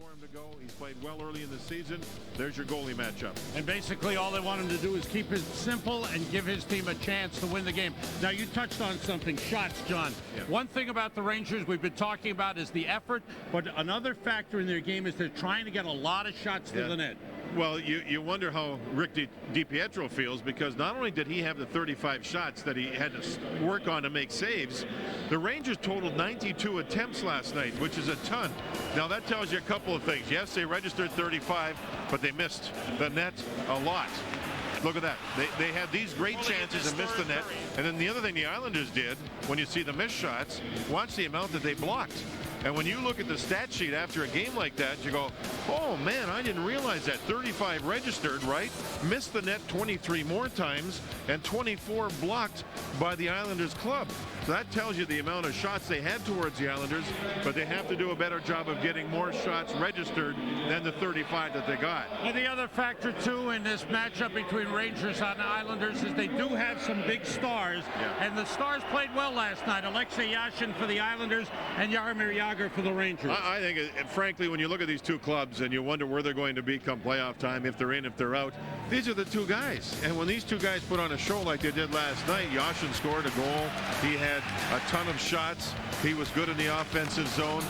for him to go. He's played well early in the season. There's your goalie matchup. And basically all they want him to do is keep it simple and give his team a chance to win the game. Now, you touched on something, shots, John. Yeah. One thing about the Rangers we've been talking about is the effort, but another factor in their game is they're trying to get a lot of shots to the net. Well, you wonder how Rick DiPietro feels, because not only did he have the 35 shots that he had to work on to make saves, the Rangers totaled 92 attempts last night, which is a ton. Now that tells you a couple of things. Yes, they registered 35, but they missed the net a lot. Look at that. They had these great chances and missed the net. And then the other thing the Islanders did, when you see the missed shots, watch the amount that they blocked. And when you look at the stat sheet after a game like that, you go, oh man, I didn't realize that. 35 registered, right? Missed the net 23 more times, and 24 blocked by the Islanders club. So that tells you the amount of shots they had towards the Islanders, but they have to do a better job of getting more shots registered than the 35 that they got. And the other factor, too, in this matchup between Rangers and Islanders is they do have some big stars, and the stars played well last night. Alexei Yashin for the Islanders and Jaromir Jagr for the Rangers. I think, frankly, when you look at these two clubs and you wonder where they're going to be come playoff time, if they're in, if they're out, these are the two guys. And when these two guys put on a show like they did last night, Yashin scored a goal. He had a ton of shots. He was good in the offensive zone.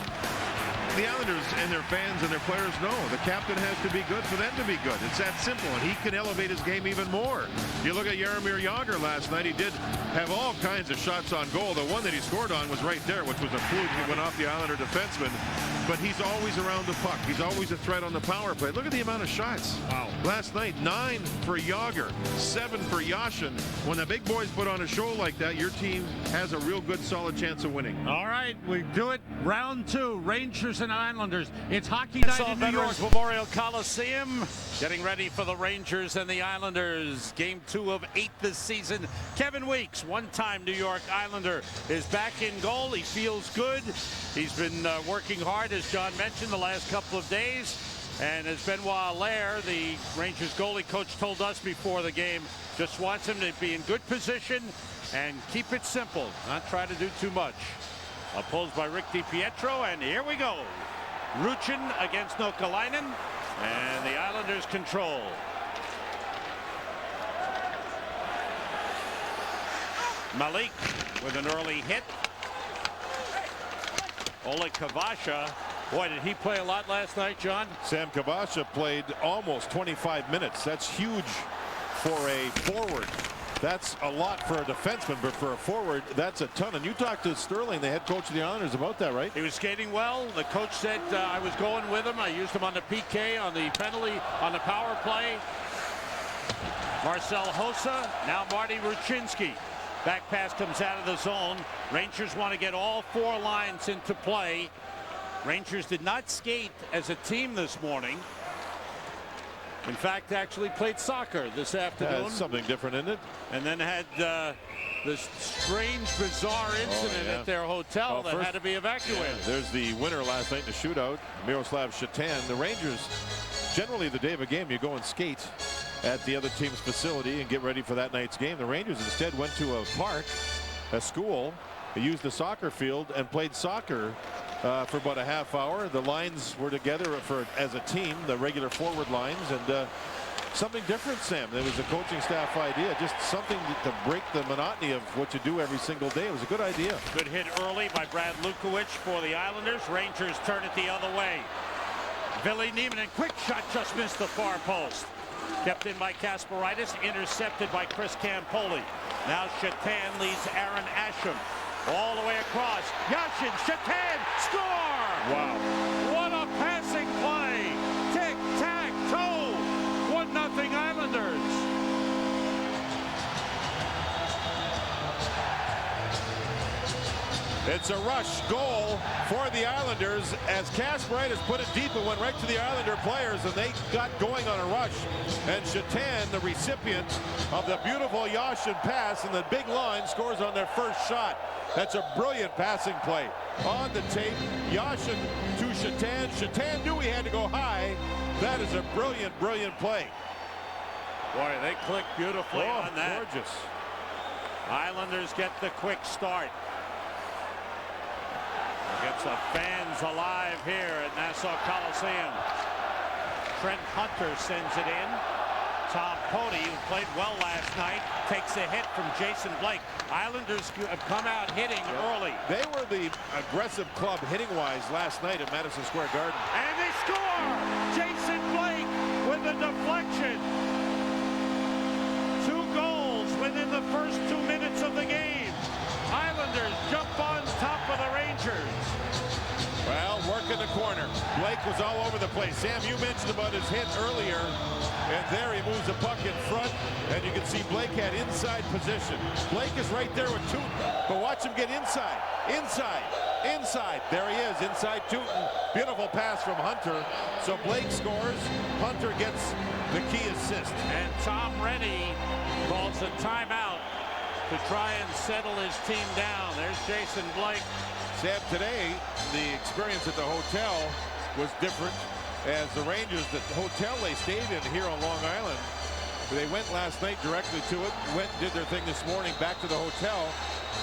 The Islanders and their fans and their players know the captain has to be good for them to be good. It's that simple, and he can elevate his game even more. You look at Jaromir Jagr last night, he did have all kinds of shots on goal. The one that he scored on was right there, which was a fluke. It went off the Islander defenseman, but he's always around the puck. He's always a threat on the power play. Look at the amount of shots. Wow. Last night, 9 for Jagr, 7 for Yashin. When the big boys put on a show like that, your team has a real good, solid chance of winning. All right, we do it. Round 2, Rangers and Islanders. It's hockey night in New York. Memorial Coliseum, getting ready for the Rangers and the Islanders. Game 2 of 8 this season. Kevin Weeks, one-time New York Islander, is back in goal. He feels good. He's been working hard, as John mentioned, the last couple of days. And as Benoit Allaire, the Rangers goalie coach, told us before the game, just wants him to be in good position and keep it simple, not try to do too much. Opposed by Rick DiPietro, and here we go. Ruchin against Nokalainen, and the Islanders control. Malik with an early hit. Oleg Kavasha. Boy, did he play a lot last night, John? Sam Kavasha played almost 25 minutes. That's huge for a forward. That's a lot for a defenseman, but for a forward, that's a ton. And you talked to Sterling, the head coach of the Islanders, about that, right? He was skating well. The coach said I was going with him. I used him on the PK, on the penalty, on the power play. Marcel Hossa, now Marty Ruchinski. Back pass comes out of the zone. Rangers want to get all 4 lines into play. Rangers did not skate as a team this morning. In fact, actually played soccer this afternoon. Something different, isn't it? And then had this strange, bizarre incident at their hotel that had to be evacuated. There's the winner last night in the shootout, Miroslav Shatan. The Rangers, generally the day of a game, you go and skate at the other team's facility and get ready for that night's game. The Rangers instead went to a park, a school, they used the soccer field and played soccer for about a half hour. The lines were together as a team, the regular forward lines, and something different, Sam. It was a coaching staff idea, just something to break the monotony of what you do every single day. It was a good idea. Good hit early by Brad Lukowich for the Islanders. Rangers turn it the other way. Ville Nieminen, quick shot, just missed the far post. Kept in by Kasparaitis, intercepted by Chris Campoli. Now Shatan leads Aaron Asham. All the way across. Yashin, Shatan, score! Wow. What a passing play. Tic-tac-toe. 1-0 Islanders. It's a rush goal for the Islanders as Kasparaitis put it deep and went right to the Islander players, and they got going on a rush. And Shatan, the recipient of the beautiful Yashin pass and the big line, scores on their first shot. That's a brilliant passing play. On the tape, Yashin to Shatan. Shatan knew he had to go high. That is a brilliant, brilliant play. Boy, they click beautifully on that. Gorgeous. Islanders get the quick start. gets the fans alive here at Nassau Coliseum. Trent Hunter sends it in. Tom Pody, who played well last night, takes a hit from Jason Blake. Islanders have come out hitting early. They were the aggressive club hitting-wise last night at Madison Square Garden. And they score! Jason Blake with the deflection. 2 goals within the first 2 minutes of the game. Islanders jump on top of the Rangers. Well, work in the corner. Blake was all over the place. Sam, you mentioned about his hit earlier. And there he moves the puck in front. And you can see Blake had inside position. Blake is right there with Tootin. But watch him get inside. Inside. There he is, inside Tootin. Beautiful pass from Hunter. So Blake scores. Hunter gets the key assist. And Tom Rennie calls a timeout to try and settle his team down. There's Jason Blake. Sam, today, the experience at the hotel was different, as the Rangers, the hotel they stayed in here on Long Island, they went last night directly to it, went and did their thing this morning back to the hotel,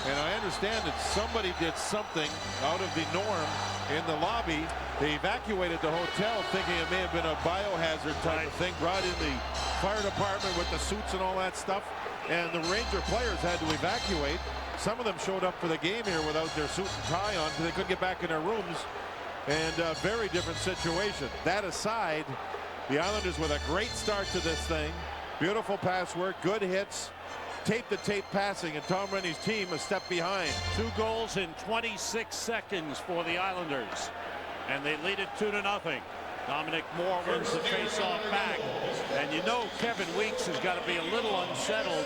and I understand that somebody did something out of the norm in the lobby. They evacuated the hotel thinking it may have been a biohazard type of thing, brought in the fire department with the suits and all that stuff, and the Ranger players had to evacuate. Some of them showed up for the game here without their suit and tie on because they couldn't get back in their rooms. And a very different situation. That aside, the Islanders with a great start to this thing. Beautiful pass work, good hits, tape-to-tape passing, and Tom Rennie's team a step behind. 2 goals in 26 seconds for the Islanders. And they lead it 2-0. Dominic Moore wins the face-off back. And you know Kevin Weeks has got to be a little unsettled.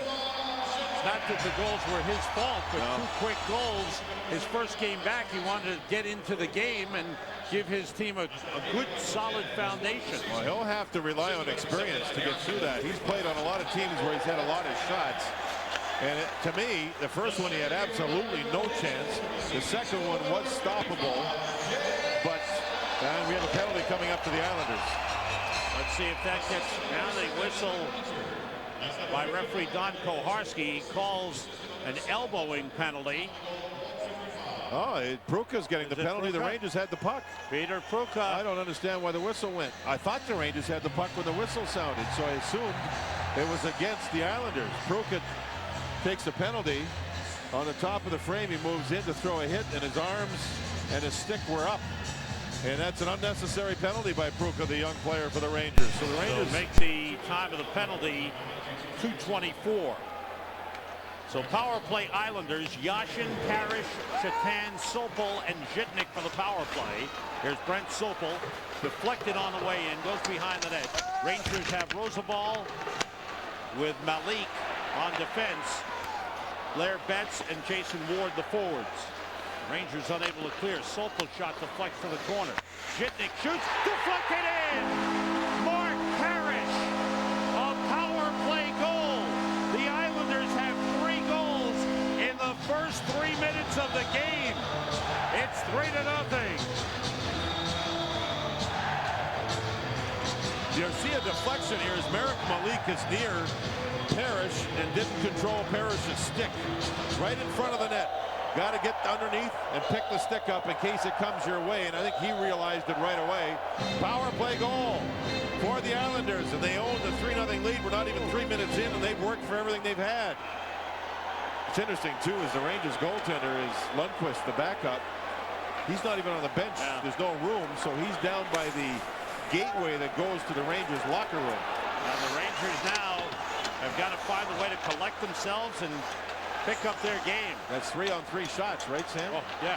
Not that the goals were his fault, but 2 quick goals. His first game back, he wanted to get into the game and give his team a good, solid foundation. Well, he'll have to rely on experience to get through that. He's played on a lot of teams where he's had a lot of shots. And to me, the first one he had absolutely no chance. The second one was stoppable. But we have a penalty coming up to the Islanders. Let's see if that gets... Now they whistle by referee Don Koharski. He calls an elbowing penalty. Oh, Pruka's getting the penalty. The Rangers had the puck. Peter Pruka. I don't understand why the whistle went. I thought the Rangers had the puck when the whistle sounded, so I assumed it was against the Islanders. Pruka takes the penalty. On the top of the frame, he moves in to throw a hit, and his arms and his stick were up. And that's an unnecessary penalty by Pruka, the young player for the Rangers. So the Rangers make the time of the penalty 2:24. So power play Islanders, Yashin, Parrish, Chatan, Sopel, and Zhitnik for the power play. Here's Brent Sopel, deflected on the way in, goes behind the net. Rangers have Rosabal with Malik on defense. Blair Betts and Jason Ward the forwards. Rangers unable to clear. Sopel shot deflects to the corner. Zhitnik shoots, deflected in! Mark Parrish, a power play goal. The Islanders have 3 goals in the first 3 minutes of the game. It's 3-0. You see a deflection here as Merrick Malik is near Parrish and didn't control Parrish's stick. Right in front of the net. Got to get underneath and pick the stick up in case it comes your way, and I think he realized it right away. Power play goal for the Islanders, and they own the 3-0 lead. We're not even 3 minutes in, and they've worked for everything they've had. What's interesting, too, is the Rangers goaltender is Lundqvist, the backup. He's not even on the bench. There's no room, so he's down by the gateway that goes to the Rangers locker room. Now the Rangers now have got to find a way to collect themselves and pick up their game. That's 3-on-3 shots, right, Sam? Oh, yeah.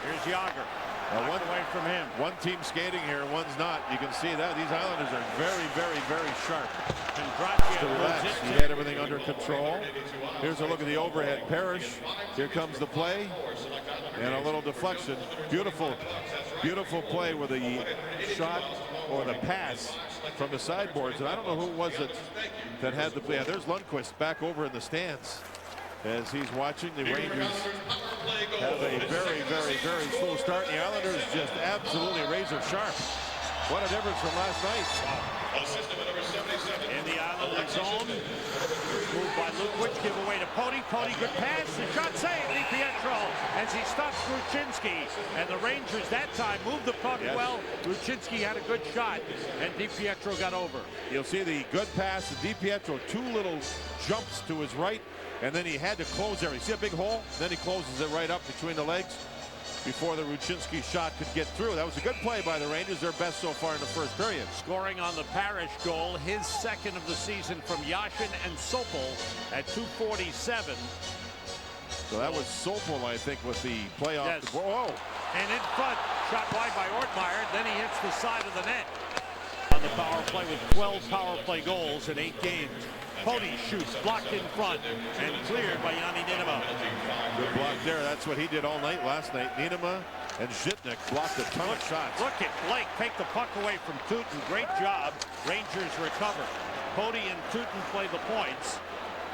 Here's Yager. One away from him. One team skating here, one's not. You can see that. These Islanders are very, very, very sharp. He had everything under control. Here's a look at the overhead. Parrish. Here comes the play. And a little deflection. Beautiful, beautiful play with the shot or the pass from the sideboards. And I don't know who it was that had the play. Yeah, there's Lundqvist back over in the stands as he's watching. The Rangers have a very, very, very slow start. The Islanders just absolutely razor sharp. What a difference from last night. In the Islander zone. Moved by Lukwich, give away to Pody. Pody, good pass. The shot saved. DiPietro as he stops Ruchinski. And the Rangers that time moved the puck well. Ruchinski had a good shot, and DiPietro got over. You'll see the good pass to DiPietro. 2 little jumps to his right, and then he had to close there. You see a big hole? Then he closes it right up between the legs before the Ruchinski shot could get through. That was a good play by the Rangers, their best so far in the first period. Scoring on the Parrish goal, his second of the season from Yashin and Sopel at 2:47. So that was Sopel, I think, with the play off the ball. Oh. And in front, shot wide by Ortmeyer, then he hits the side of the net. On the power play with 12 power play goals in 8 games. Pody shoots, blocked in front, and cleared by Yanni Niinema. Good block there. That's what he did all night last night. Niinema and Zhitnik blocked a ton of shots. Look at Blake take the puck away from Tootin. Great job. Rangers recover. Pody and Tootin play the points.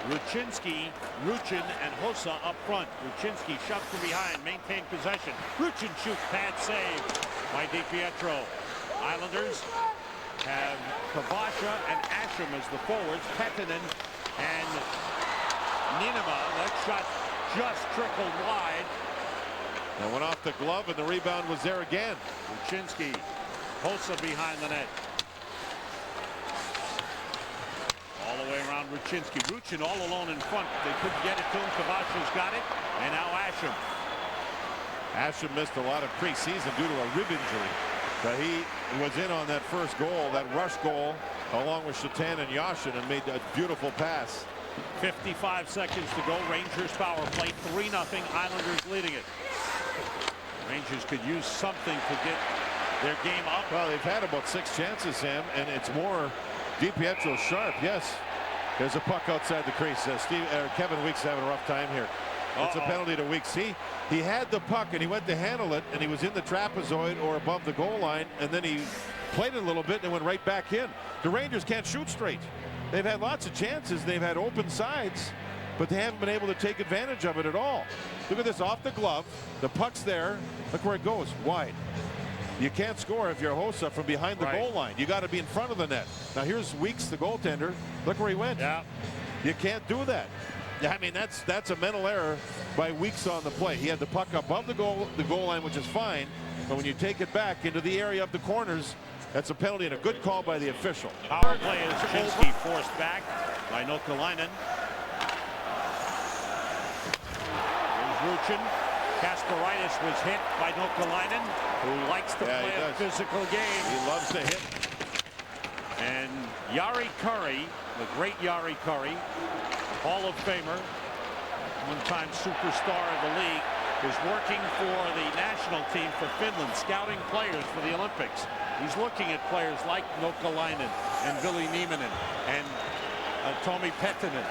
Ruchinski, Ruchin, and Hossa up front. Ruchinski shoved from behind, maintained possession. Ruchin shoots, pad save by DiPietro. Islanders have Kavasha and Asham as the forwards. Pettinen and Niinema. That shot just trickled wide. That went off the glove, and the rebound was there again. Ruchinski, Hossa behind the net. All the way around Ruchinski. Ruchin all alone in front. They couldn't get it to him. Kavasha's got it. And now Asham. Asham missed a lot of preseason due to a rib injury. But he was in on that first goal, that rush goal, along with Shatan and Yashin, and made a beautiful pass. 55 seconds to go. Rangers power play. 3-0. Islanders leading it. Rangers could use something to get their game up. Well, they've had about 6 chances, Sam, and it's more DiPietro sharp. Yes. There's a puck outside the crease. Kevin Weeks having a rough time here. It's a penalty to Weeks. He had the puck and he went to handle it, and he was in the trapezoid or above the goal line, and then he played it a little bit and went right back in. The Rangers can't shoot straight. They've had lots of chances. They've had open sides, but they haven't been able to take advantage of it at all. Look at this, off the glove. The puck's there. Look where it goes, wide. You can't score if you're Hossa from behind the goal line. You got to be in front of the net. Now here's Weeks, the goaltender. Look where he went. Yeah. You can't do that. I mean, that's a mental error by Weeks on the play. He had the puck above the goal line, which is fine. But when you take it back into the area of the corners, that's a penalty and a good call by the official. Power play is Chinsky forced back by Nokalainen. There's Ruchin. Kasparaitis was hit by Nokalainen, who likes to play a physical game. He loves to hit. And Yari Curry, the great Yari Curry, Hall of Famer, one-time superstar of the league, is working for the national team for Finland, scouting players for the Olympics. He's looking at players like Nokalainen and Ville Nieminen and Tomi Pettinen.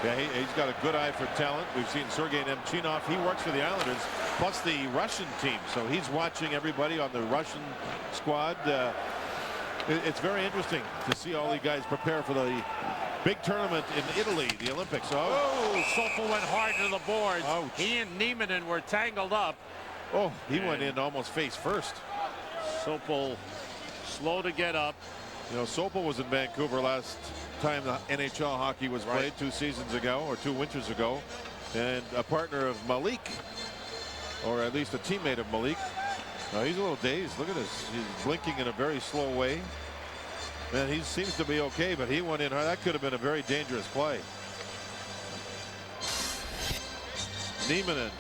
Yeah, he's got a good eye for talent. We've seen Sergei Nemchinov. He works for the Islanders, plus the Russian team. So he's watching everybody on the Russian squad. It's very interesting to see all these guys prepare for the big tournament in Italy, the Olympics. Oh, Sopel went hard to the boards. Ouch. He and Nieminen were tangled up. Oh, he went in almost face first. Sopel slow to get up. You know, Sopel was in Vancouver last time the NHL hockey was played 2 seasons ago, or 2 winters ago, and a partner of Malik, or at least a teammate of Malik. He's a little dazed. Look at this. He's blinking in a very slow way. And he seems to be okay, but he went in hard. That could have been a very dangerous play. Nieminen.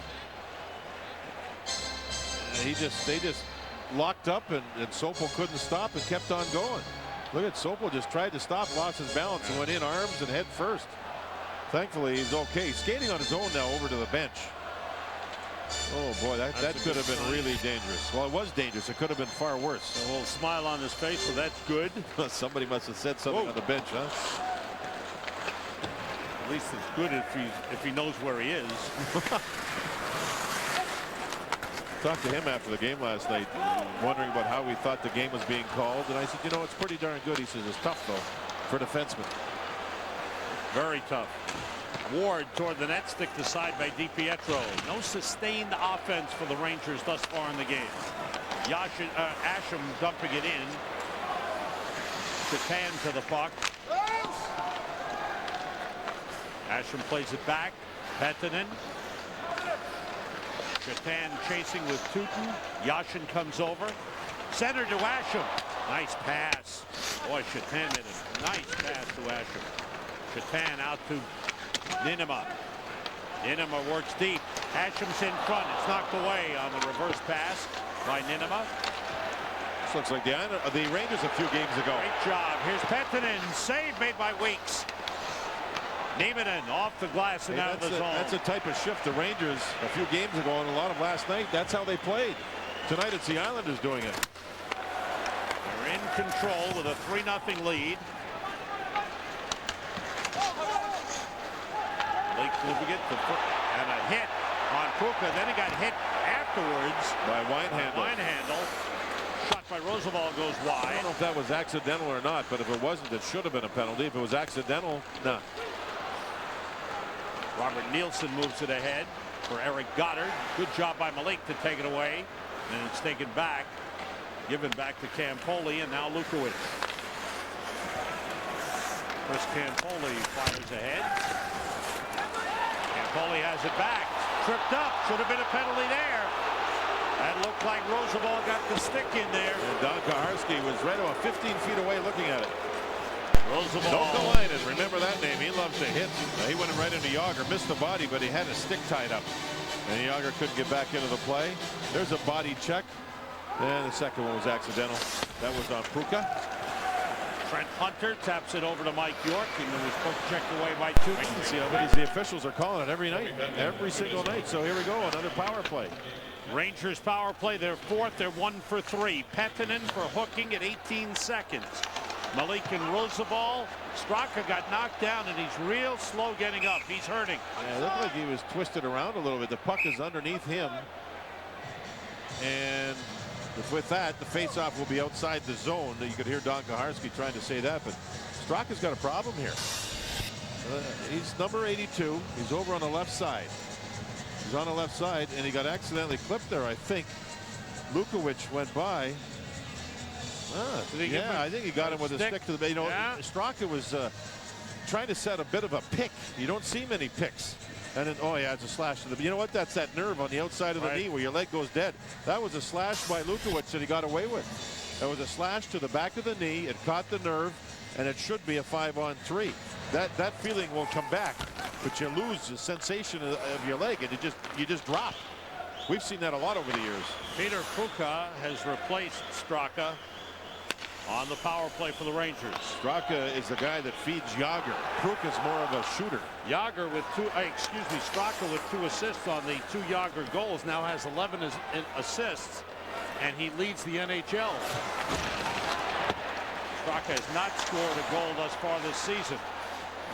They just locked up, and Sopel couldn't stop and kept on going. Look at Sopel, just tried to stop, lost his balance, and went in arms and head first. Thankfully, he's okay. He's skating on his own now over to the bench. Oh boy, that could have been really dangerous. Well, it was dangerous. It could have been far worse. A little smile on his face, so that's good. Somebody must have said something on the bench, huh? At least it's good if he knows where he is. Talked to him after the game last night, wondering about how he thought the game was being called, and I said, you know, it's pretty darn good. He says it's tough though for defensemen. Very tough. Ward toward the net, stick to side by DiPietro. No sustained offense for the Rangers thus far in the game. Asham dumping it in. Chatan to the puck. Asham plays it back. Pettinen. Chatan chasing with Tutin. Yashin comes over. Center to Asham. Nice pass. Boy, Chatan made a nice pass to Asham. Chatan out to Niinimaa. Niinimaa works deep. Asham's in front. It's knocked away on the reverse pass by Niinimaa. This looks like the Rangers a few games ago. Great job. Here's Pettinen. Save made by Weeks. Nieminen off the glass and out of the zone. That's a type of shift the Rangers a few games ago and a lot of last night. That's how they played. Tonight it's the Islanders doing it. They're in control with a 3-0 lead. Lake moving it and a hit on Pruka. Then he got hit afterwards by Winehandle. Shot by Roosevelt goes wide. I don't know if that was accidental or not, but if it wasn't, it should have been a penalty. If it was accidental, nah. Robert Nielsen moves it ahead for Eric Goddard. Good job by Malik to take it away. And it's taken back. Given back to Campoli and now Lukowicz. Chris Campoli fires ahead. Campoli has it back. Tripped up. Should have been a penalty there. That looked like Roosevelt got the stick in there. And Don Kaharski was right about 15 feet away looking at it. Roosevelt. Dokalainen, remember that name. He loves to hit. He went right into Yager. Missed the body, but he had his stick tied up. And Yager couldn't get back into the play. There's a body check. And the second one was accidental. That was on Pruka. Trent Hunter taps it over to Mike York, and it was poke checked away by Tutin. See how many the officials are calling it every night, every single night. So here we go, another power play. Rangers power play, they're fourth, they're 1 for 3. Pettinen for hooking at 18 seconds. Malik and Roosevelt. Straka got knocked down, and he's real slow getting up. He's hurting. Yeah, it looked like he was twisted around a little bit. The puck is underneath him. And with that, the faceoff will be outside the zone. You could hear Don Kaharski trying to say that, but Straka's got a problem here. He's number 82. He's over on the left side. He's on the left side, and he got accidentally clipped there, I think. Lukowicz went by. Yeah, I think he got him with a stick to the, you know, Straka was trying to set a bit of a pick. You don't see many picks. And then, oh yeah, it's a slash to the, you know what, that's that nerve on the outside of the knee where your leg goes dead. That was a slash by Lukowicz that he got away with. That was a slash to the back of the knee. It caught the nerve, and it should be a 5-on-3. That feeling will come back, but you lose the sensation of your leg, and you just drop. We've seen that a lot over the years. Peter Pruka has replaced Straka on the power play for the Rangers. Straka is the guy that feeds Yager. Pruka's more of a shooter. Yager with Straka with 2 assists on the 2 Yager goals, now has 11 assists, and he leads the NHL. Straka has not scored a goal thus far this season.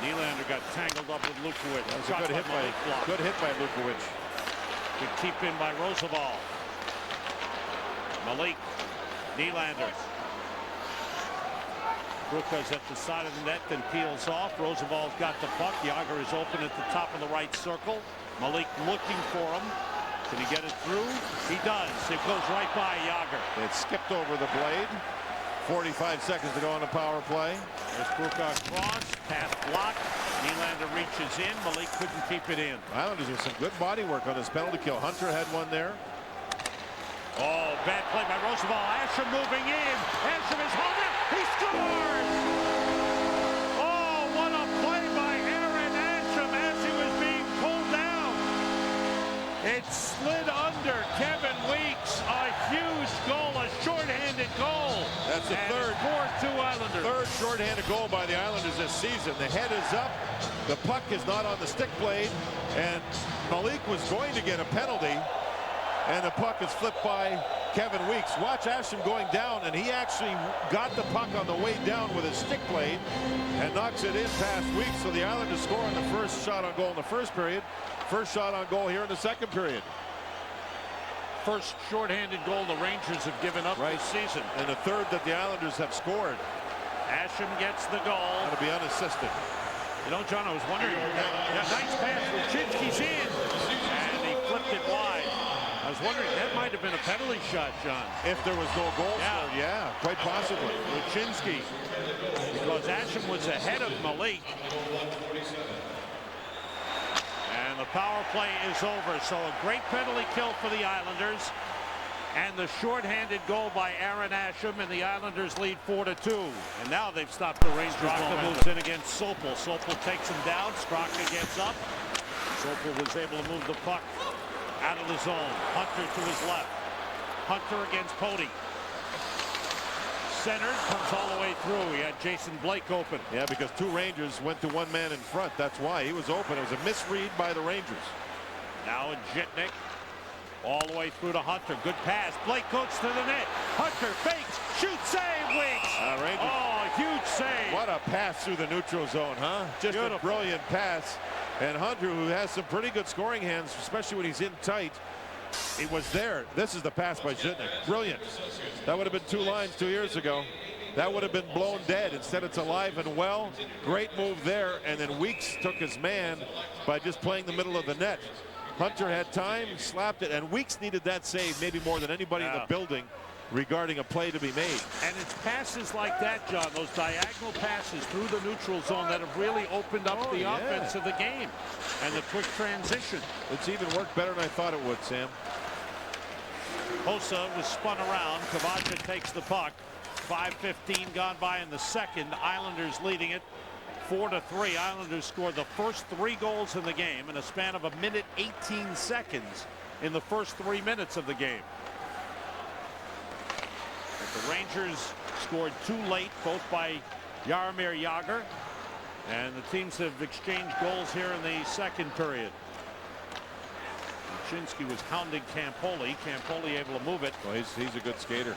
Nylander got tangled up with Lukowicz. That was a good hit by Lukowicz. Good keep in by Roosevelt. Malik, Nylander. Pruka's at the side of the net, then peels off. Roosevelt's got the puck. Yager is open at the top of the right circle. Malik looking for him. Can he get it through? He does. It goes right by Yager. It skipped over the blade. 45 seconds to go on the power play. There's Pruka cross. Pass blocked. Nylander reaches in. Malik couldn't keep it in. Islanders with some good body work on this penalty kill. Hunter had one there. Oh, bad play by Roosevelt. Asham moving in. Asham is holding. He scores! Oh, what a play by Aaron Asham as he was being pulled down. It slid under Kevin Weeks. A huge goal, a shorthanded goal. That's the third. 4-2 Islanders. Third shorthanded goal by the Islanders this season. The head is up. The puck is not on the stick blade. And Malik was going to get a penalty. And the puck is flipped by Kevin Weeks. Watch Asham going down, and he actually got the puck on the way down with his stick blade and knocks it in past Weeks. So the Islanders score on the first shot on goal in the first period. First shot on goal here in the second period. First shorthanded goal the Rangers have given up this season. And the third that the Islanders have scored. Asham gets the goal. Going to be unassisted. You know, John, I was wondering, that nice pass, Luczynski's in, and he flipped it wide. I was wondering, that might have been a penalty shot, John. If there was no goal scored, yeah, quite possibly. Luczynski, because Asham was ahead of Malik. And the power play is over, so a great penalty kill for the Islanders. And the shorthanded goal by Aaron Asham, and the Islanders lead 4-2. And now they've stopped the Rangers. Straka moves in against Sopel. Sopel takes him down. Straka gets up. Sopel was able to move the puck out of the zone. Hunter to his left. Hunter against Pody. Centered, comes all the way through. He had Jason Blake open. Yeah, because two Rangers went to one man in front. That's why he was open. It was a misread by the Rangers. Now Jitnik. All the way through to Hunter. Good pass. Blake goes to the net. Hunter fakes. Shoots. Save. Weeks. Oh, huge save. What a pass through the neutral zone, huh? Just Beautiful. A brilliant pass. And Hunter, who has some pretty good scoring hands, especially when he's in tight, it was there. This is the pass by Jitnik. Brilliant. That would have been 2 lines 2 years ago. That would have been blown dead. Instead, it's alive and well. Great move there. And then Weeks took his man by just playing the middle of the net. Hunter had time, slapped it, and Weeks needed that save maybe more than anybody in the building regarding a play to be made. And it's passes like that, John, those diagonal passes through the neutral zone that have really opened up the offense of the game and the quick transition. It's even worked better than I thought it would, Sam. Hossa was spun around. Kavacha takes the puck. 5:15 gone by in the second. Islanders leading it 4-3. Islanders scored the first 3 goals in the game in a span of 1:18 seconds in the first 3 minutes of the game. But the Rangers scored 2 late, both by Jaromir Jagr, and the teams have exchanged goals here in the second period. Luczynski was hounding Campoli. Campoli able to move it. Well, he's a good skater.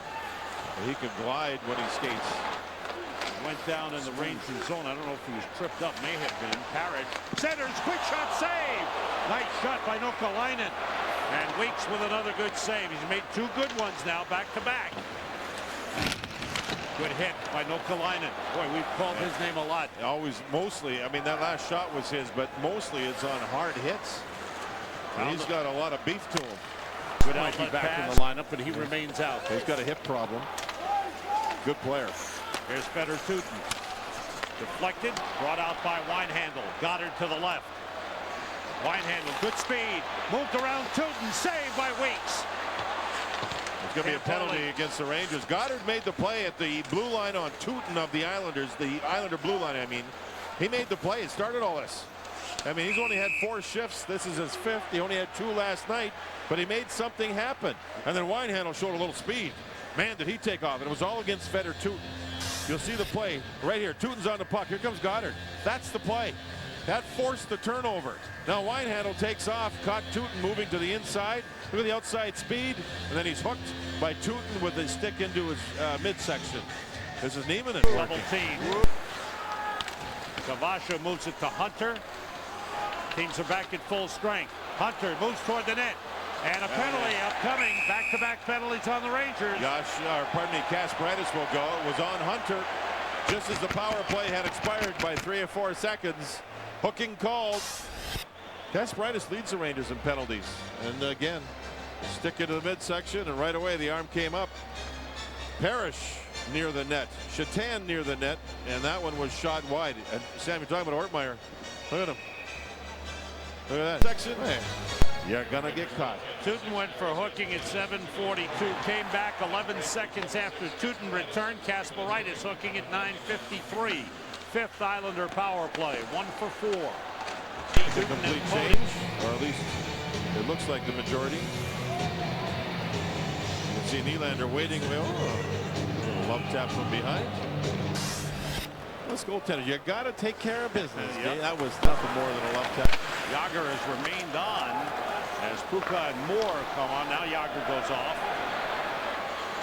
He can glide when he skates. Went down in the Rangers zone. I don't know if he was tripped up. May have been. Parrish centers. Quick shot save. Nice shot by Nokalainen. And Weeks with another good save. He's made 2 good ones now, back to back. Good hit by Nokalainen. Boy, we've called his name a lot. Always, mostly. I mean, that last shot was his, but mostly it's on hard hits. And he's got a lot of beef to him. Good outlet back in the lineup, but he remains out. He's got a hip problem. Good player. Here's Fedor Tutin. Deflected, brought out by Winehandle. Goddard to the left. Winehandle, good speed. Moved around Tutin, saved by Weeks. It's going to be a penalty against the Rangers. Goddard made the play at the blue line on Tutin of the Islanders. The Islander blue line, I mean. He made the play. It started all this. I mean, he's only had 4 shifts. This is his 5th. He only had 2 last night, but he made something happen. And then Winehandle showed a little speed. Man, did he take off. And it was all against Fedor Tutin. You'll see the play right here. Tutin's on the puck. Here comes Goddard. That's the play. That forced the turnover. Now Winehandle takes off. Caught Tutin moving to the inside. Look at the outside speed. And then he's hooked by Tutin with his stick into his midsection. This is Niemanen. Double team. Kavacha moves it to Hunter. Teams are back at full strength. Hunter moves toward the net. And a penalty upcoming. Back-to-back penalties on the Rangers. Kasparidis will go. It was on Hunter just as the power play had expired by 3 or 4 seconds. Hooking called. Kasparidis leads the Rangers in penalties. And again, stick into the midsection, and right away the arm came up. Parrish near the net. Shatan near the net, and that one was shot wide. And Sam, you're talking about Ortmeyer. Look at him. Look at that section. Hey. You're gonna get caught. Tutin went for hooking at 7:42. Came back 11 seconds after Tutin returned. Kasparidis hooking at 9:53. 5th Islander power play. 1 for 4. It's a complete change, or at least it looks like the majority. You can see Nylander waiting. Oh, a little love tap from behind. Let's goaltender. You got to take care of business. Yep. That was nothing more than a love tap. Jagr has remained on as Puka and Moore come on. Now Jagr goes off.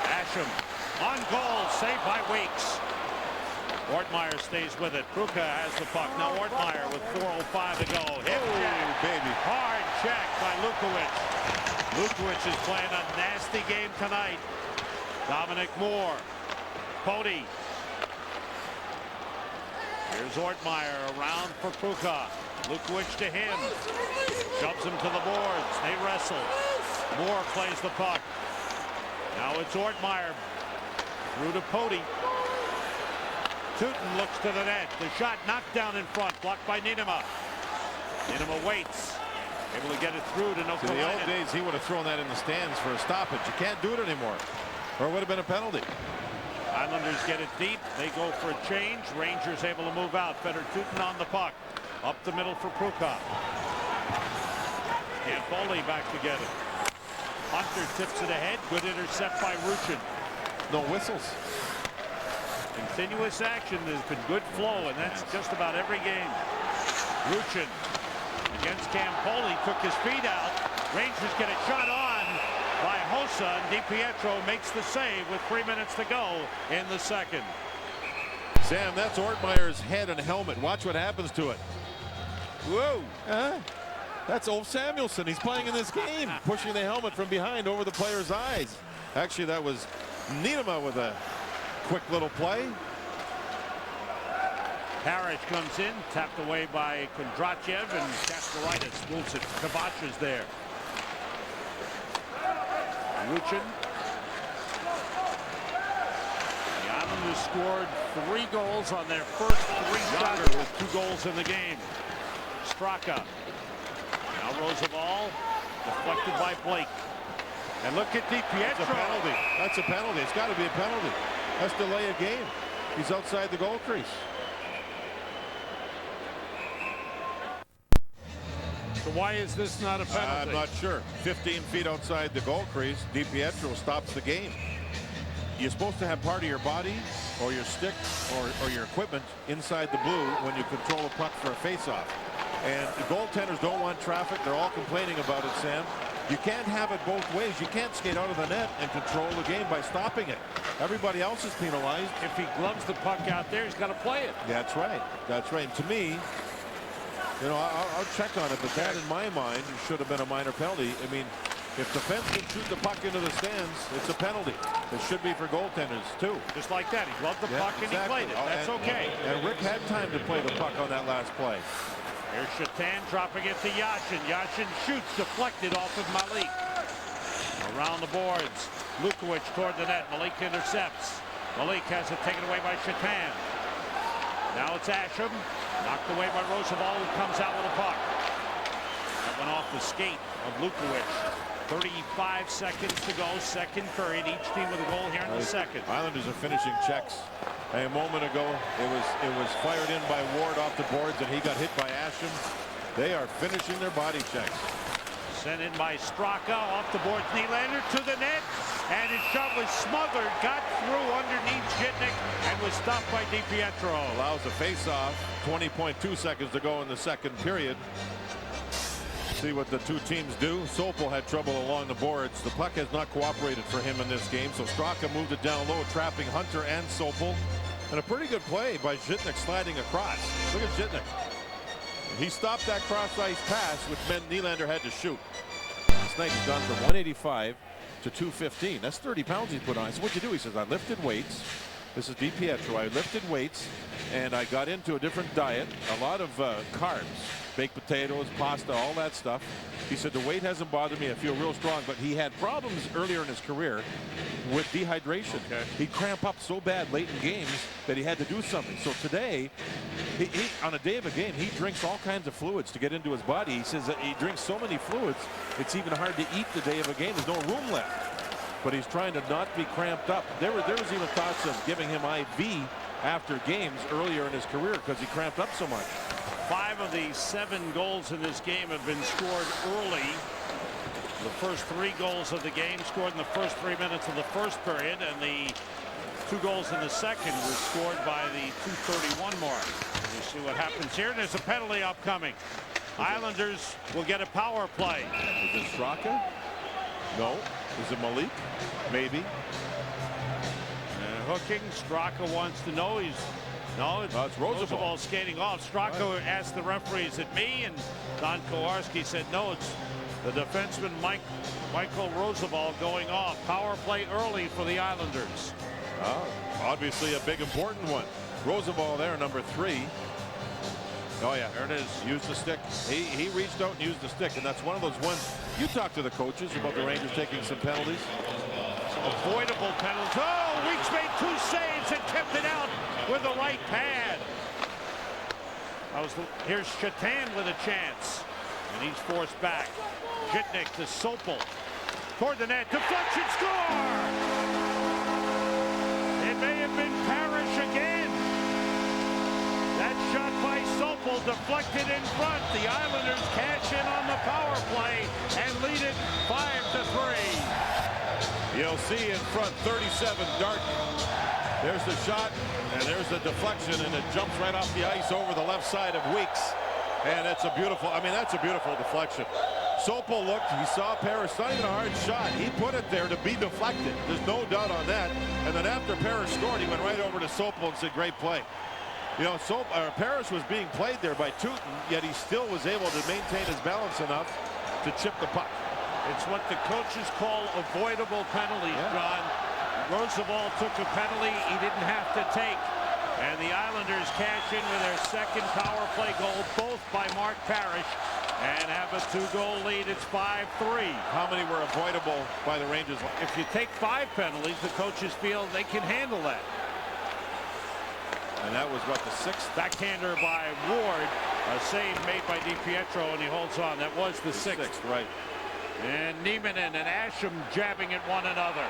Asham on goal, saved by Weeks. Ortmeyer stays with it. Puka has the puck. Now Ortmeyer with 4:05 to go. Hip check. Baby. Hard check by Lukowicz. Lukowicz is playing a nasty game tonight. Dominic Moore. Pody. Here's Ortmeyer around for Puka. Lukowich to him. Shoves him to the boards. They wrestle. Moore plays the puck. Now it's Ortmeyer. Through to Pody. Tootin looks to the net. The shot knocked down in front. Blocked by Niinema. Niinema waits. Able to get it through to Nokalainen. In the old days, he would have thrown that in the stands for a stoppage. You can't do it anymore, or it would have been a penalty. Islanders get it deep. They go for a change. Rangers able to move out. Better Tootin on the puck. Up the middle for Puka. Campoli back to get it. Hunter tips it ahead. Good intercept by Ruchin. No whistles. Continuous action. There's been good flow, and that's just about every game. Ruchin against Campoli. Took his feet out. Rangers get a shot on by Hossa, and DiPietro makes the save with 3 minutes to go in the second. Sam, that's Ortmeyer's head and helmet. Watch what happens to it. Whoa. That's Ulf Samuelsson. He's playing in this game, pushing the helmet from behind over the player's eyes. Actually, that was Niinema with a quick little play. Parrish comes in, tapped away by Kondrachev, and Kasparaitis moves it. Kavacha is there. Ruchin. The Islanders scored 3 goals on their first 3 shots with 2 goals in the game. Straka. Now Roosevelt, deflected by Blake. And look at DiPietro. That's a penalty. That's a penalty. It's got to be a penalty. That's delay a game. He's outside the goal crease. So why is this not a penalty? I'm not sure. 15 feet outside the goal crease, DiPietro stops the game. You're supposed to have part of your body or your stick or your equipment inside the blue when you control a puck for a face-off. And the goaltenders don't want traffic. They're all complaining about it, Sam. You can't have it both ways. You can't skate out of the net and control the game by stopping it. Everybody else is penalized. If he gloves the puck out there, he's got to play it. That's right. That's right. And to me, you know, I'll check on it, but that in my mind should have been a minor penalty. I mean, if the defenseman shoot the puck into the stands, it's a penalty. It should be for goaltenders, too. Just like that. He gloved the puck and he played it. That's okay. And Rick had time to play the puck on that last play. Here's Shatan dropping it to Yashin. Yashin shoots, deflected off of Malik. Around the boards. Lukowich toward the net. Malik intercepts. Malik has it taken away by Shatan. Now it's Asham. Knocked away by Roosevelt, who comes out with a puck. That went off the skate of Lukowich. 35 seconds to go, second period. Each team with a goal here in the second. Islanders are finishing checks. A moment ago, it was fired in by Ward off the boards, and he got hit by Asham. They are finishing their body checks. Sent in by Straka, off the boards, Nylander to the net, and his shot was smothered, got through underneath Jitnik, and was stopped by DiPietro. Allows a face-off. 20.2 seconds to go in the second period. See what the two teams do. Sopel had trouble along the boards. The puck has not cooperated for him in this game, so Straka moved it down low, trapping Hunter and Sopel. And a pretty good play by Jitnik sliding across. Look at Jitnik. He stopped that cross-ice pass, which meant Nylander had to shoot. Snake's gone from 185 to 215. That's 30 pounds he put on. So what'd you do? He says, I lifted weights. This is DiPietro. I lifted weights, and I got into a different diet. A lot of carbs, baked potatoes, pasta, all that stuff. He said, the weight hasn't bothered me. I feel real strong. But he had problems earlier in his career with dehydration. Okay. He'd cramp up so bad late in games that he had to do something. So today, he on a day of a game, he drinks all kinds of fluids to get into his body. He says that he drinks so many fluids, it's even hard to eat the day of a game. There's no room left. But he's trying to not be cramped up. There was even thoughts of giving him IV after games earlier in his career because he cramped up so much. 5 of the 7 goals in this game have been scored early. The first 3 goals of the game scored in the first 3 minutes of the first period, and the 2 goals in the second were scored by the 2:31 mark. We'll see what happens here. There's a penalty upcoming. Islanders will get a power play. Is it Straka? No. Is it Malik? Maybe. Hooking. Straka wants to know. It's Roosevelt skating off. Straka asked the referee, is it me? And Don Kowarski said, no, it's the defenseman Michael Roosevelt going off. Power play early for the Islanders. Obviously a big important one. Rosenball there, number 3. Oh yeah, there it is. Use the stick. He reached out and used the stick, and that's one of those ones. You talk to the coaches about the Rangers taking some penalties. Avoidable penalties. Oh, Weeks made 2 saves and kept it out with the right pad. Here's Shatan with a chance, and he's forced back. Jitnik to Sopel. Toward the net. Deflection, score! It may have been Parrish again. That shot by Sopel deflected in front. The Islanders cash in on the power play and lead it 5-3. You'll see in front 37 Dart. There's the shot, and there's the deflection, and it jumps right off the ice over the left side of Weeks. And it's a beautiful, that's a beautiful deflection. Sopel looked, he saw Parrish, not even a hard shot. He put it there to be deflected. There's no doubt on that. And then after Parrish scored, he went right over to Sopel and said, great play. You know, Parrish was being played there by Tootin, yet he still was able to maintain his balance enough to chip the puck. It's what the coaches call avoidable penalties, John. Roosevelt took a penalty he didn't have to take. And the Islanders cash in with their second power play goal, both by Mark Parrish, and have a 2-goal lead. It's 5-3. How many were avoidable by the Rangers? If you take 5 penalties, the coaches feel they can handle that. And that was what, the 6th? Backhander by Ward. A save made by DiPietro, and he holds on. That was the 6th. Right. And Nieminen and Asham jabbing at one another.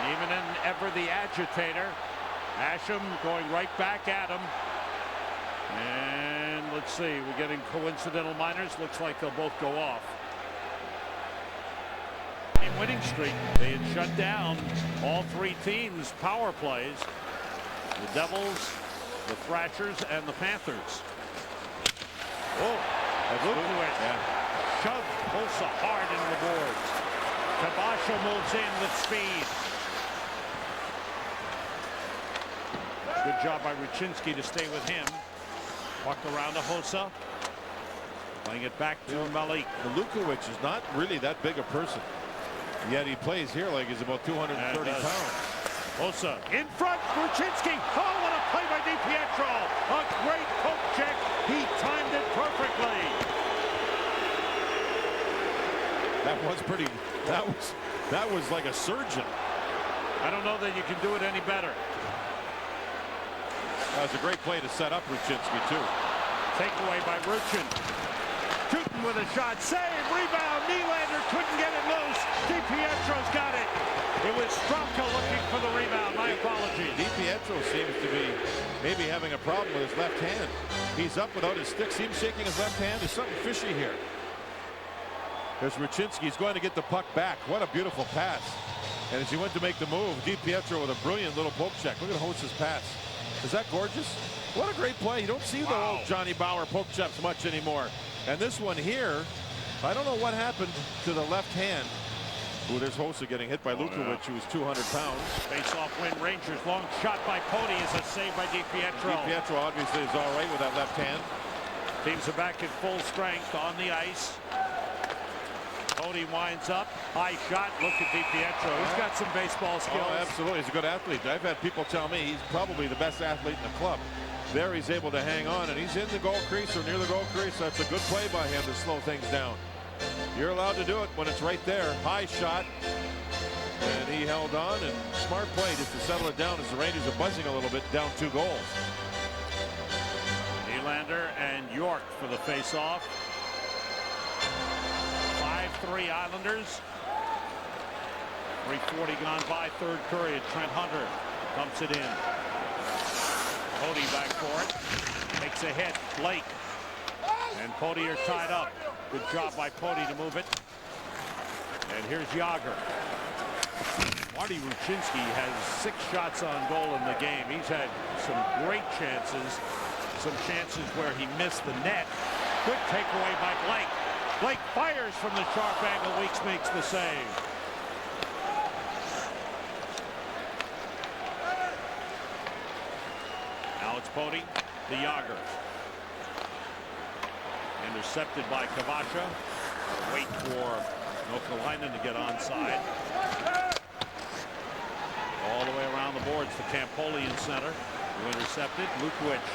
Nieminen, ever the agitator. Asham going right back at him. And let's see, we're getting coincidental minors. Looks like they'll both go off. In winning streak, they had shut down all 3 teams' power plays. The Devils, the Thrashers, and the Panthers. Oh, look to it. Yeah. Shoved Hossa hard into the boards. Kabasha moves in with speed. Good job by Ruchinski to stay with him. Walk around to Hossa. Playing it back to Malik. Lukovic is not really that big a person. Yet he plays here like he's about 230 pounds. Hossa in front. Ruchinski. Oh, what a play by DiPietro. A great poke check. He timed it perfectly. That was pretty. That was like a surgeon. I don't know that you can do it any better. That was a great play to set up Ruchinski, too. Takeaway by Ruchin. Tootin with a shot. Save. Rebound. Nylander couldn't get it loose. DiPietro's got it. It was Stromka looking for the rebound. My apologies. DiPietro seems to be maybe having a problem with his left hand. He's up without his stick. See him shaking his left hand. There's something fishy here. There's Ruchinski. He's going to get the puck back. What a beautiful pass. And as he went to make the move, DiPietro with a brilliant little poke check. Look at Hossa's pass. Is that gorgeous? What a great play. You don't see the old Johnny Bauer poke checks much anymore. And this one here, I don't know what happened to the left hand. Ooh, there's Hossa getting hit by Lukovic, who's 200 pounds. Face-off win, Rangers. Long shot by Cody is a save by DiPietro. DiPietro obviously is all right with that left hand. Teams are back at full strength on the ice. Cody winds up. High shot. Look at DiPietro. He's got some baseball skills. Oh, absolutely. He's a good athlete. I've had people tell me he's probably the best athlete in the club. There he's able to hang on, and he's in the goal crease or near the goal crease. That's a good play by him to slow things down. You're allowed to do it when it's right there. High shot. And he held on, and smart play just to settle it down as the Rangers are buzzing a little bit, down 2 goals. Nylander and York for the face-off. 5-3 Islanders. 3:40 gone by, third period. Trent Hunter dumps it in. Cody back for it. Makes a hit. Blake and Pody are tied up. Good job by Pody to move it. And here's Yager. Marty Ruchinski has 6 shots on goal in the game. He's had some great chances. Some chances where he missed the net. Good takeaway by Blake. Blake fires from the sharp angle. Weeks makes the save. Now it's Pody to Yager. Intercepted by Kavasha. Wait for Nokalainen to get onside. All the way around the boards to Campoli in center. Who intercepted. Lukowicz.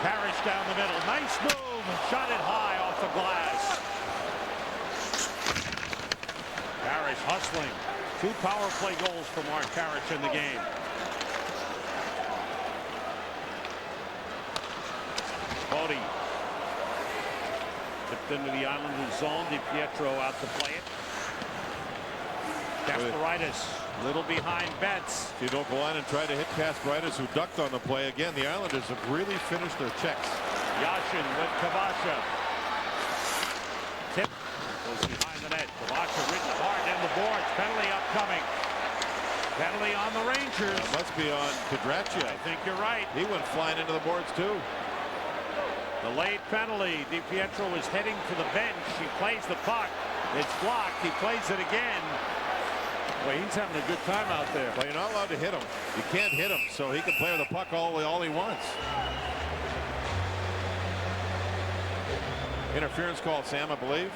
Parrish down the middle. Nice move. Shot it high off the glass. Parrish hustling. 2 power play goals for Mark Parrish in the game. Bodie. Tipped into the Islanders zone. DiPietro out to play it. Kasparaitis, little behind Betts. Okalainen tried to hit Kasparaitis, who ducked on the play. Again, the Islanders have really finished their checks. Yashin with Kavasha. Tip goes behind the net. Kavasha written hard down the boards. Penalty upcoming. Penalty on the Rangers. It must be on Kadrachia. I think you're right. He went flying into the boards too. The late penalty. DiPietro is heading to the bench. He plays the puck. It's blocked. He plays it again. Well, he's having a good time out there. Well, you're not allowed to hit him. You can't hit him, so he can play with the puck all he wants. Interference call, Sam, I believe,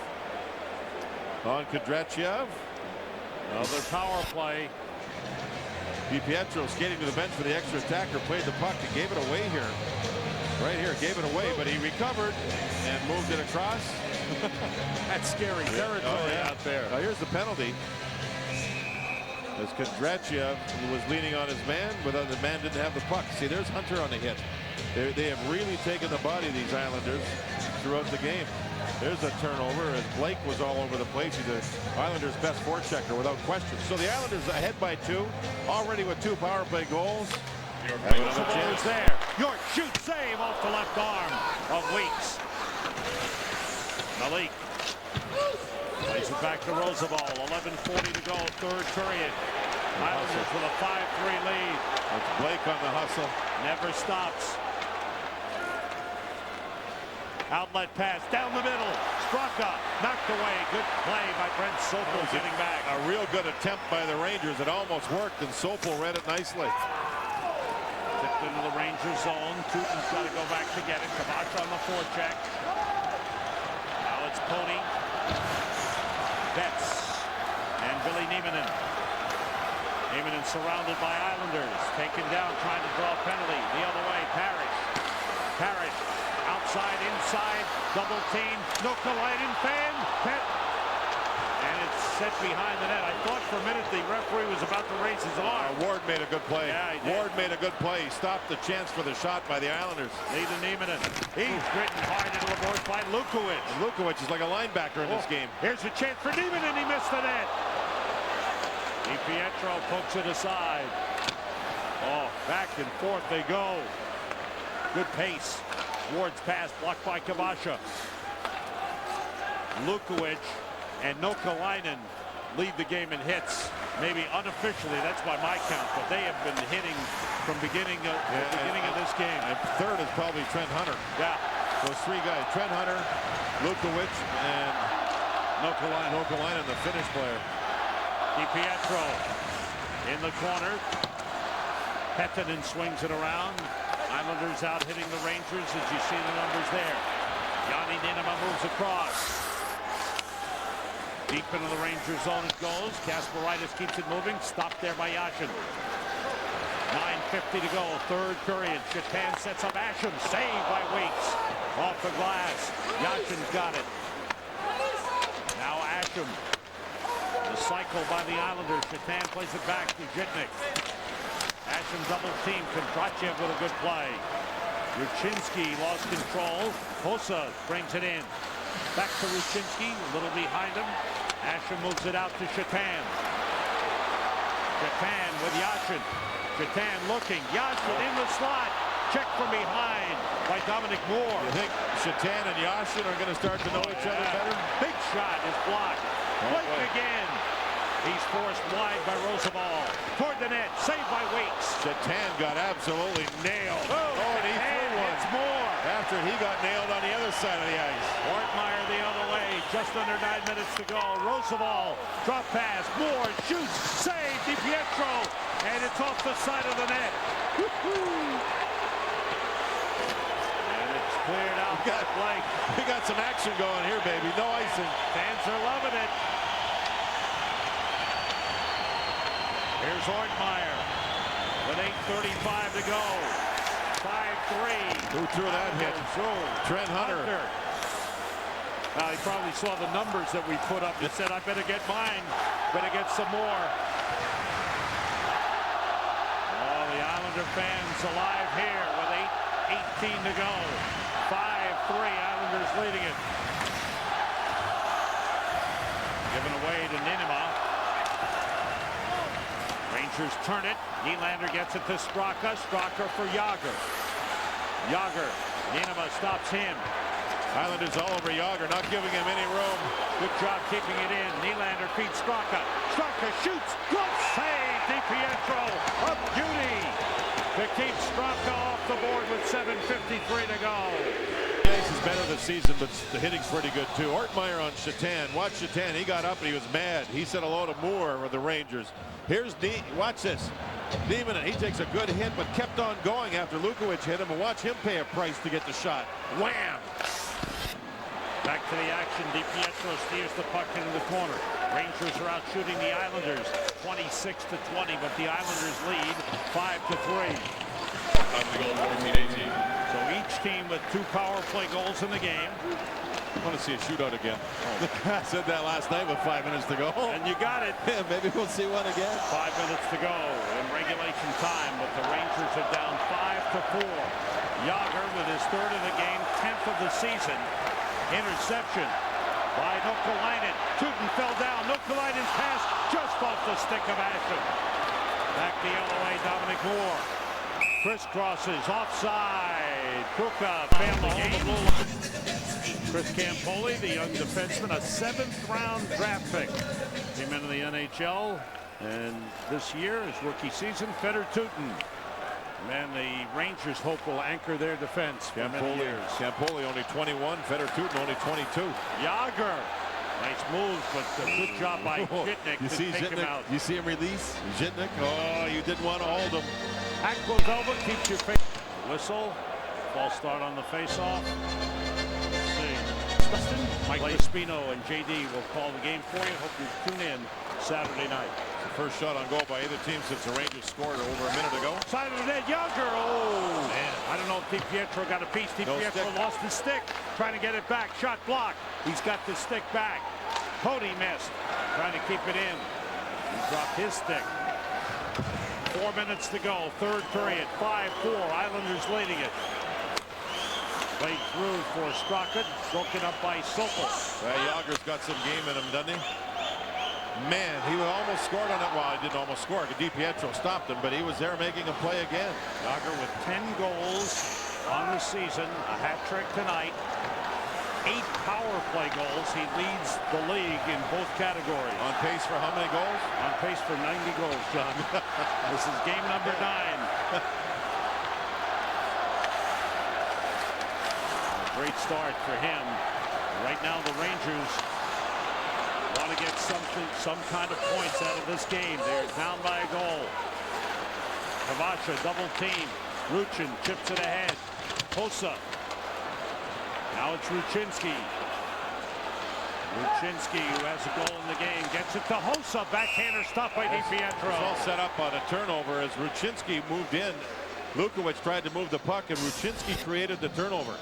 on Kadrachiev. Another power play. DiPietro skating to the bench for the extra attacker, played the puck and gave it away here. Right here, gave it away, but he recovered and moved it across. That's scary territory out there. Now here's the penalty. As Kadrachiev was leaning on his man, but the man didn't have the puck. See, there's Hunter on the hit. They have really taken the body, these Islanders, throughout the game. There's a turnover, as Blake was all over the place. He's the Islanders' best forechecker without question. So the Islanders ahead by 2, already with 2 power play goals. Another chance there. York shoots, save off the left arm of Weeks. Malik plays it back to Roosevelt. 11:40 to go, 3rd period. Islanders with a 5-3 lead. It's Blake on the hustle. Never stops. Outlet pass down the middle. Straka knocked away. Good play by Brent Sopel getting back. A real good attempt by the Rangers. It almost worked, and Sopel read it nicely. Tipped into the Rangers zone. Tootin's got to go back to get it. Kavacha on the forecheck. Now it's Pony. Betts and Billy Nieminen. Nieminen surrounded by Islanders. Taken down, trying to draw a penalty. The other way, Parrish. Parrish outside, inside, double team. Nokalainen fan. And it's set behind the net. I thought for a minute the referee was about to raise his arm. Ward made a good play. Yeah, he did. Ward made a good play. He stopped the chance for the shot by the Islanders. Nathan Nieminen. He's written hard into the boards by Lukowicz. And Lukowicz is like a linebacker in this game. Here's a chance for Nieminen. He missed the net. DiPietro pokes it aside. Oh, back and forth they go. Good pace. Ward's pass blocked by Kavasha. Lukowicz and Nokalainen lead the game in hits. Maybe unofficially, that's by my count, but they have been hitting from beginning of this game. And 3rd is probably Trent Hunter. Yeah. Those 3 guys, Trent Hunter, Lukowicz, and Nokalainen, the Finnish player. DiPietro in the corner. Pettinen swings it around. Islanders out hitting the Rangers, as you see the numbers there. Yanni Niinimaa moves across. Deep into the Rangers zone it goes. Kasparaitis keeps it moving. Stopped there by Yashin. 9:50 to go, 3rd period. Shatan sets up Asham. Saved by Weeks. Off the glass. Yashin's got it. Now Asham. The cycle by the Islanders. Shatan plays it back to Jitnik. Asham double team. Kondrachev with a good play. Ruchinski lost control. Hossa brings it in. Back to Ruchinski. A little behind him. Asham moves it out to Shatan. Shatan with Yashin. Shatan looking. Yashin in the slot. Check from behind by Dominic Moore. You think Shatan and Yashin are going to start to know each other better? Big shot is blocked. Blake again. He's forced wide by Roosevelt. Toward the net. Saved by Weeks. Shatan got absolutely nailed. Oh, and he threw one. It's more. After he got nailed on the other side of the ice. Ortmeyer the other way. Just under 9 minutes to go. Roosevelt. Drop pass. Moore shoots. Save. DiPietro. And it's off the side of the net. And it's cleared out. We got some action going here, baby. No icing. Fans are loving it. Here's Here's Ortmeyer with 8:35 to go. 5-3. Who threw that hit? Trent Hunter. He probably saw the numbers that we put up and said, I better get mine. Better get some more. Oh, the Islander fans alive here with 8:18 to go. 5-3. Islanders leading it. Given away to Ninema. Rangers turn it. Nylander gets it to Straka. Straka for Jágr. Jágr. Ninema stops him. Islanders all over Jágr, not giving him any room. Good job keeping it in. Nylander feeds Straka. Straka shoots. Good save. DiPietro. A beauty to keep Straka off the board with 7:53 to go. Ice is better this season, but the hitting's pretty good too. Ortmeyer on Shatan. Watch Shatan. He got up and he was mad. He said hello to Moore with the Rangers. Here's watch this. Nieminen, he takes a good hit, but kept on going after Lukovic hit him. And watch him pay a price to get the shot. Wham! Back to the action. DiPietro steers the puck into the corner. Rangers are out shooting the Islanders 26-20, but the Islanders lead 5-3. So each team with 2 power play goals in the game. I want to see a shootout again. I said that last night with 5 minutes to go. And you got it. Yeah, maybe we'll see one again. 5 minutes to go in regulation time, but the Rangers are down 5-4. Jágr with his 3rd of the game, 10th of the season. Interception by Nokalainen. Tootin fell down. Nokalainen's pass just off the stick of Asham. Back the other way, Dominic Moore. Crisscrosses, offside. Kuka failed the game. Chris Campoli, the young defenseman, a 7th-round draft pick. Came into the NHL, and this year, his rookie season, Fedor Tootin. Man, the Rangers hope will anchor their defense for many years. Campoli only 21, Fedor Tootin only 22. Jágr, nice moves, but a good job by Žitnik to take him out. You see him release? Žitnik, oh, you didn't want to hold him. Hack goes over, keeps your face. Whistle, false start on the face-off. Mike Espino and JD will call the game for you. Hope you tune in Saturday night. The first shot on goal by either team since the Rangers scored over a minute ago. Side of the net, Jágr. Oh, man. I don't know if DiPietro got a piece. DiPietro lost his stick, trying to get it back. Shot blocked. He's got the stick back. Cody missed, trying to keep it in. He dropped his stick. 4 minutes to go, 3rd period. 5-4. Islanders leading it. Played through for Straka, broken up by Sokol. Jágr's got some game in him, doesn't he? Man, he almost scored on it. Well, he didn't almost score. DiPietro stopped him, but he was there making him play again. Jágr with 10 goals on the season, a hat trick tonight. 8 power play goals. He leads the league in both categories. On pace for how many goals? On pace for 90 goals, John. This is game number 9. Great start for him. Right now the Rangers want to get some kind of points out of this game. They're down by a goal. Kavacha double team. Ruchin chips it ahead. Hossa. Now it's Ruchinski. Ruchinski, who has a goal in the game, gets it to Hossa. Backhander stopped by DiPietro. It's all set up on a turnover as Ruchinski moved in. Lukovic tried to move the puck, and Ruchinski created the turnover.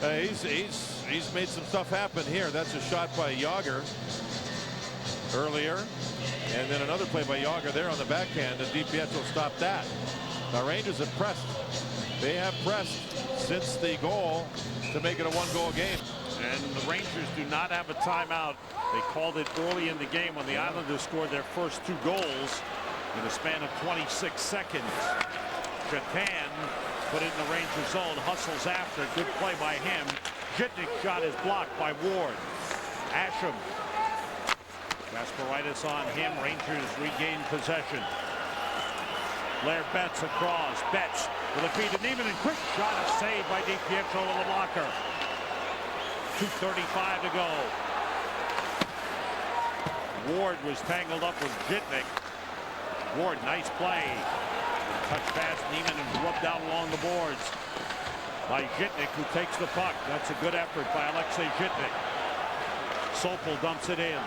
He's made some stuff happen here. That's a shot by Jágr earlier, and then another play by Jágr there on the backhand, and DiPietro stopped that. The Rangers have pressed. They have pressed since the goal to make it a 1-goal game. And the Rangers do not have a timeout. They called it early in the game when the Islanders scored their first 2 goals in a span of 26 seconds. Shatan put it in the Ranger zone, hustles after. Good play by him. Žitnik's shot is blocked by Ward. Asham. Gasparitis on him. Rangers regain possession. Blair Betts across. Betts with a feed to Nieminen. Quick shot, a save by DiPietro with the blocker. 2:35 to go. Ward was tangled up with Žitnik. Ward, nice play. Touch pass, Nieminen rubbed out along the boards by Žitnik, who takes the puck. That's a good effort by Alexei Žitnik. Sokol dumps it in.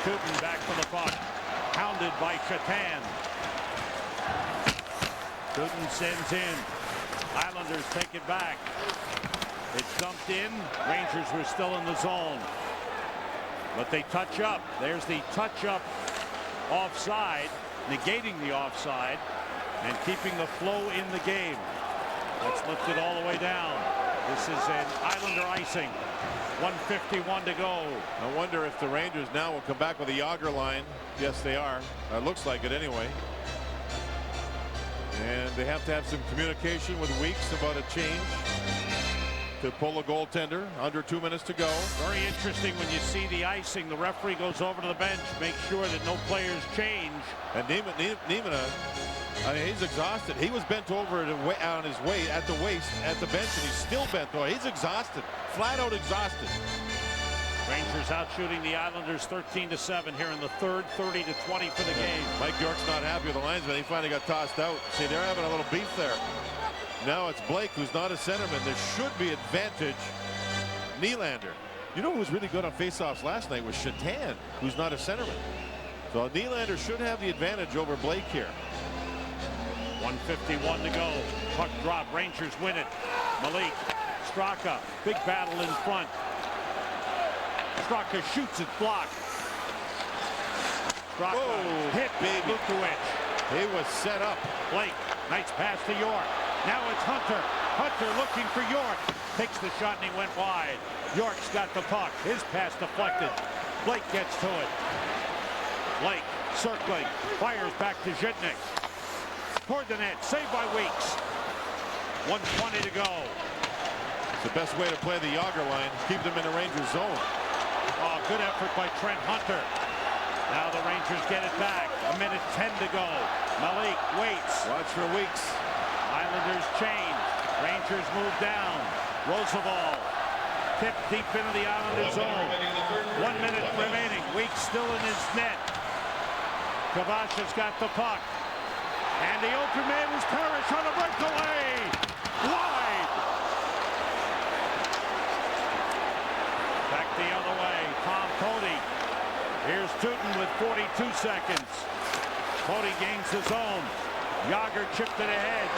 Tootin back for the puck. Pounded by Shatan. Tootin sends in. Islanders take it back. It's dumped in. Rangers were still in the zone. But they touch up. There's the touch up offside, negating the offside and keeping the flow in the game. Let's lift it all the way down. This is an Islander icing. 1:51 to go. I wonder if the Rangers now will come back with a Yager line. Yes, they are. It looks like it anyway. And they have to have some communication with Weeks about a change to pull a goaltender. Under 2 minutes to go. Very interesting when you see the icing. The referee goes over to the bench, makes sure that no players change. And Nieminen, I mean, he's exhausted. He was bent over on his way at the waist at the bench, and he's still bent over. He's exhausted, flat out exhausted. Rangers out shooting the Islanders 13-7 here in the third, 30-20 for the game. Mike York's not happy with the linesman. He finally got tossed out. See, they're having a little beef there. Now it's Blake, who's not a centerman. There should be advantage. Nylander. You know who was really good on faceoffs last night was Shatan, who's not a centerman. So Nylander should have the advantage over Blake here. 1:51 to go. Puck drop. Rangers win it. Malik. Straka. Big battle in front. Straka shoots it. Blocked. Straka hit baby. Lukowicz. He was set up. Blake. Nice pass to York. Now it's Hunter. Hunter looking for York. Takes the shot and he went wide. York's got the puck. His pass deflected. Blake gets to it. Blake circling. Fires back to Zhitnik. Toward the net. Saved by Weeks. 1:20 to go. It's the best way to play the Yager line. Keep them in the Rangers zone. Oh, good effort by Trent Hunter. Now the Rangers get it back. 1:10 to go. Malik waits. Watch for Weeks. Islanders change. Rangers move down. Roosevelt tipped deep into the Islander zone. 1 minute remaining. Weeks still in his net. Kavasha's got the puck. And the open man was Parrish on a breakaway. Wide. Back the other way. Tom Cody. Here's Tootin with 42 seconds. Cody gains his own. Yager chipped it ahead.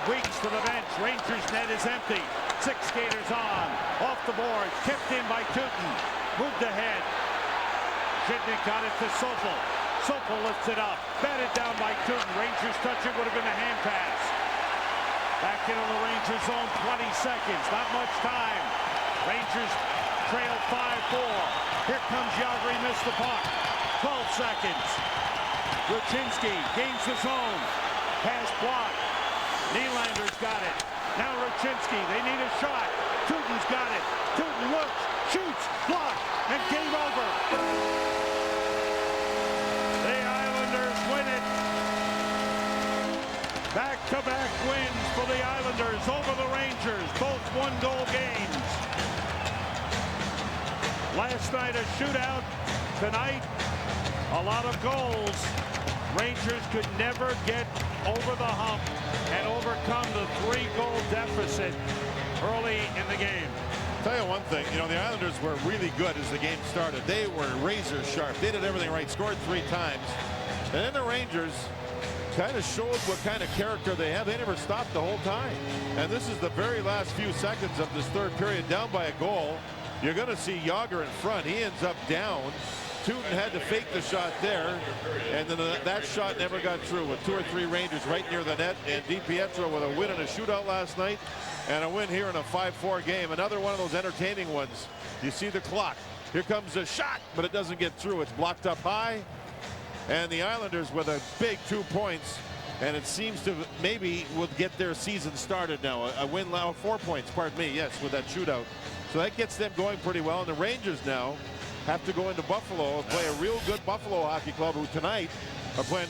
Weeks to the bench. Rangers net is empty. 6 skaters on. Off the board. Tipped in by Tootin. Moved ahead. Zhitnik got it to Sopel. Sopel lifts it up. Batted down by Tootin. Rangers touch it. Would have been a hand pass. Back into the Rangers zone. 20 seconds. Not much time. Rangers trail 5-4. Here comes Yager. He missed the puck. 12 seconds. Ruchinski gains the zone. Pass blocked. Nylander's got it. Now Ruchinski. They need a shot. Tootin's got it. Tootin looks, shoots, blocked, and game over. The Islanders win it. Back-to-back wins for the Islanders over the Rangers. Both one-goal games. Last night a shootout. Tonight a lot of goals. Rangers could never get over the hump and overcome the 3-goal deficit early in the game. Tell you one thing, you know, the Islanders were really good as the game started. They were razor sharp. They did everything right, scored 3 times. And then the Rangers kind of showed what kind of character they have. They never stopped the whole time. And this is the very last few seconds of this third period, down by a goal. You're going to see Yager in front. He ends up down. Tootin had to fake the shot there, and then that shot never got through with 2 or 3 Rangers right near the net. And DiPietro with a win in a shootout last night and a win here in a 5-4 game. Another one of those entertaining ones. You see the clock. Here comes a shot, but it doesn't get through. It's blocked up high. And the Islanders with a big 2 points, and it seems to maybe would get their season started now. A win now, 4 points, pardon me, yes, with that shootout. So that gets them going pretty well. And the Rangers now have to go into Buffalo and play a real good Buffalo hockey club, who tonight are playing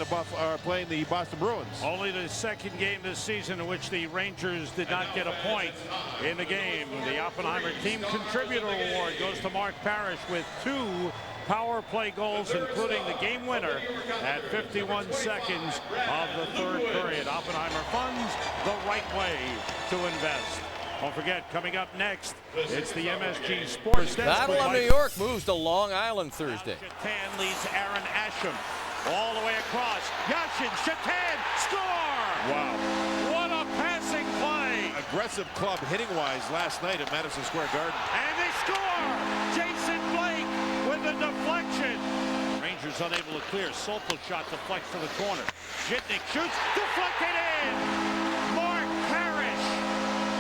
the Boston Bruins. Only the second game this season in which the Rangers did not get a point in the game. The Oppenheimer Team Contributor Award goes to Mark Parrish with 2 power play goals, including the game winner at 51 seconds of the third period. Oppenheimer funds the right way to invest. Don't forget, coming up next, it's the MSG Sports Desk. Battle of New York moves to Long Island Thursday. Shatan leads Aaron Asham. All the way across. Yashin, Shatan, score! Wow. What a passing play! Aggressive club hitting-wise last night at Madison Square Garden. And they score! Jason Blake with a deflection. Rangers unable to clear. Sopel shot deflects to the corner. Jitnik shoots, deflected in! Mark Parrish,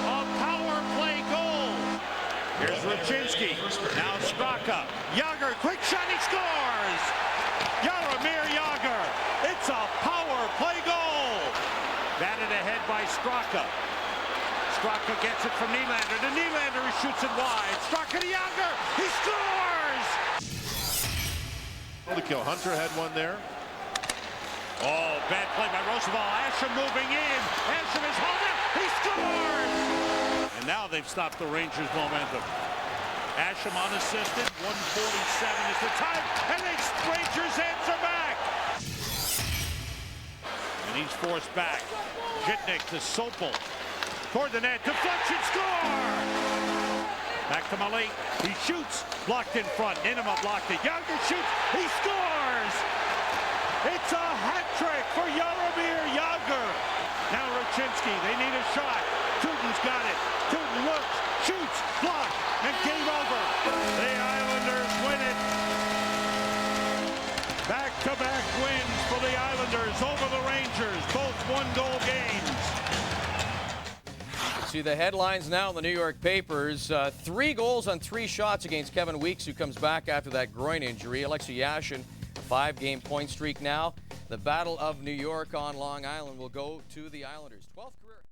a power play goal. Here's Ruchinski. Now Straka. Yager, quick shot, he scores! Jaromir Yager. It's a power play goal. Batted ahead by Straka. Straka gets it from Nylander. To Nylander, who shoots it wide. Straka to Yager. He scores! The kill. Hunter had one there. Oh, bad play by Roosevelt. Asham moving in. Asham is holding. He scores! And now they've stopped the Rangers' momentum. Asham unassisted. 1:47 is the time. And the Rangers answer back. And he's forced back. Jitnik to Sopel. Toward the net. Deflection, score! Back to Malik. He shoots. Blocked in front. Ninema blocked it. Yager shoots. He scores! It's a hat trick for Jaromir Yager. Now Ruchinski. They need a shot. Tutin's got it. Tutin looks, shoots, blocked, and game over. The Islanders win it. Back-to-back wins for the Islanders over the Rangers. Both one-goal games. See the headlines now in the New York papers. 3 goals on 3 shots against Kevin Weeks, who comes back after that groin injury. Alexei Yashin, 5-game point streak now. The Battle of New York on Long Island will go to the Islanders. 12th career.